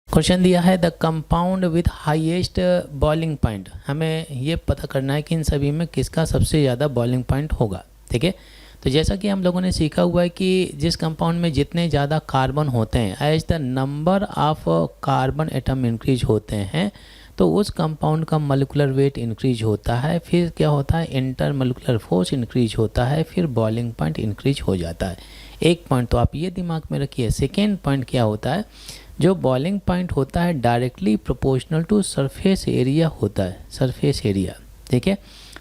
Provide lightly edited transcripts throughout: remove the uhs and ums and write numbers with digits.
Question दिया है the compound with highest boiling point. हमें ये पता करना है कि इन सभी में किसका सबसे ज़्यादा बॉइलिंग पॉइंट होगा। ठीक है, तो जैसा कि हम लोगों ने सीखा हुआ है कि जिस कंपाउंड में जितने ज़्यादा कार्बन होते हैं, as the number of carbon atom increase होते हैं, तो उस कंपाउंड का मॉलिक्यूलर वेट इंक्रीज होता है। फिर क्या होता है, इंटर मॉलिक्यूलर फोर्स इंक्रीज होता है, फिर बॉइलिंग पॉइंट इंक्रीज हो जाता है। एक पॉइंट तो आप ये दिमाग में रखिए। सेकेंड पॉइंट क्या होता है, जो बॉइलिंग पॉइंट होता है directly proportional to surface area होता है। सरफेस एरिया, ठीक है,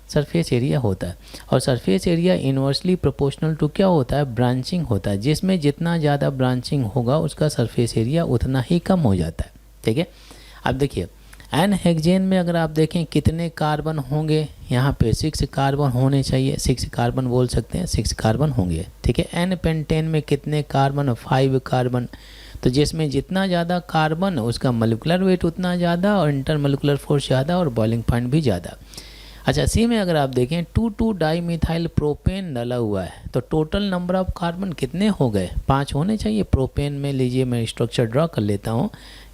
सरफेस एरिया होता है। और surface area inversely proportional to क्या होता है, ब्रांचिंग होता है। जिसमें जितना ज़्यादा ब्रांचिंग होगा उसका सरफेस एरिया उतना ही कम हो जाता है। ठीक है, अब देखिए एन हेक्सेन में अगर आप देखें कितने कार्बन होंगे, यहाँ पे 6 कार्बन होने चाहिए। 6 कार्बन बोल सकते हैं, 6 कार्बन होंगे। ठीक है, एन पेंटेन में कितने कार्बन, 5 कार्बन। तो जिसमें जितना ज़्यादा कार्बन उसका मॉलिक्यूलर वेट उतना ज़्यादा और इंटरमॉलिक्यूलर फोर्स ज़्यादा और बॉइलिंग पॉइंट भी ज़्यादा। अच्छा, सी में अगर आप देखें 2,2 डाईमिथाइल प्रोपेन डाला हुआ है, तो टोटल नंबर ऑफ कार्बन कितने हो गए, 5 होने चाहिए। प्रोपेन में लीजिए मैं स्ट्रक्चर ड्रॉ कर लेता हूँ।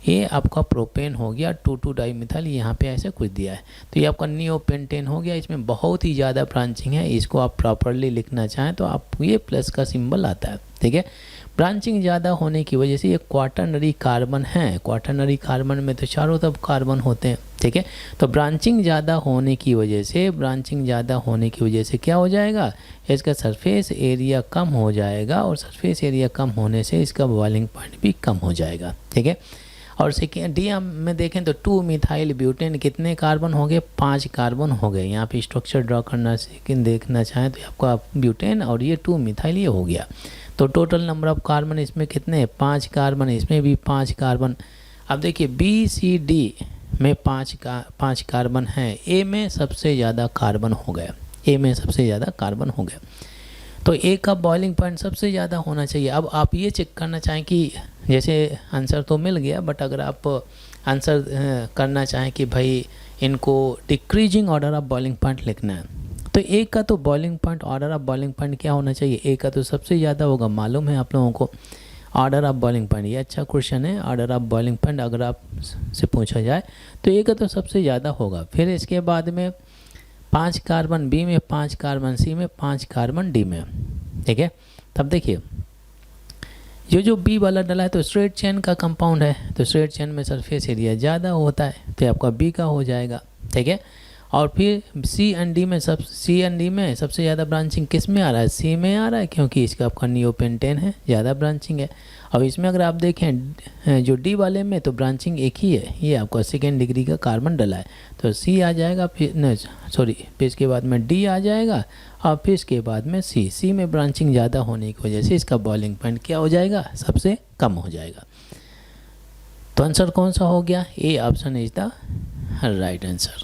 ये आपका प्रोपेन हो गया, 2,2 डाईमिथाइल, यहाँ पे ऐसे कुछ दिया है। तो ये आपका नियोपेंटेन हो गया। इसमें बहुत ही ज़्यादा ब्रांचिंग है। इसको आप प्रॉपरली लिखना चाहें तो आप ये प्लस का सिंबल आता है। ठीक है, ब्रांचिंग ज़्यादा होने की वजह से ये क्वाटरनरी कार्बन है। क्वाटरनरी कार्बन में तो चारों तरफ कार्बन होते हैं। ठीक है, तो ब्रांचिंग ज़्यादा होने की वजह से क्या हो जाएगा, इसका सरफेस एरिया कम हो जाएगा और सरफेस एरिया कम होने से इसका बॉइलिंग पॉइंट भी कम हो जाएगा। ठीक है, और सेकेंड डी में देखें तो 2 मिथाइल ब्यूटेन कितने कार्बन हो गए, 5 कार्बन हो गए। यहाँ पे स्ट्रक्चर ड्रॉ करना देखना चाहें तो आपका ब्यूटेन और ये 2 मिथाइल ये हो गया। तो टोटल नंबर ऑफ कार्बन इसमें कितने, 5 कार्बन, इसमें भी 5 कार्बन। अब देखिए बी सी डी में 5 कार्बन हैं। ए में सबसे ज़्यादा कार्बन हो गया, ए में सबसे ज़्यादा कार्बन हो गया। तो ए का बॉइलिंग पॉइंट सबसे ज़्यादा होना चाहिए। अब आप ये चेक करना चाहें कि जैसे आंसर तो मिल गया, बट अगर आप आंसर करना चाहें कि भाई इनको decreasing order of boiling point लिखना है, तो ए का तो boiling point, order of boiling point क्या होना चाहिए, ए का तो सबसे ज़्यादा होगा, मालूम है आप लोगों को। ऑर्डर ऑफ बॉइलिंग पॉइंट, ये अच्छा क्वेश्चन है। ऑर्डर ऑफ बॉइलिंग पॉइंट अगर आप से पूछा जाए तो ए का तो सबसे ज़्यादा होगा। फिर इसके बाद में 5 कार्बन बी में, 5 कार्बन सी में, 5 कार्बन डी में। ठीक है, तब देखिए जो बी वाला डला है तो स्ट्रेट चेन का कंपाउंड है, तो स्ट्रेट चेन में सरफेस एरिया ज़्यादा होता है, तो आपका बी का हो जाएगा। ठीक है, और फिर सी एंड डी में सबसे ज़्यादा ब्रांचिंग किस में आ रहा है, सी में आ रहा है, क्योंकि इसका आपका नियोपेंटेन है, ज़्यादा ब्रांचिंग है। और इसमें अगर आप देखें जो डी वाले में तो ब्रांचिंग एक ही है, ये आपका सेकेंड डिग्री का कार्बन डला है, तो सी आ जाएगा। फिर फिर इसके बाद में डी आ जाएगा और फिर इसके बाद में सी में ब्रांचिंग ज़्यादा होने की वजह से इसका बॉइलिंग पॉइंट क्या हो जाएगा, सबसे कम हो जाएगा। तो आंसर कौन सा हो गया, A option is the right answer.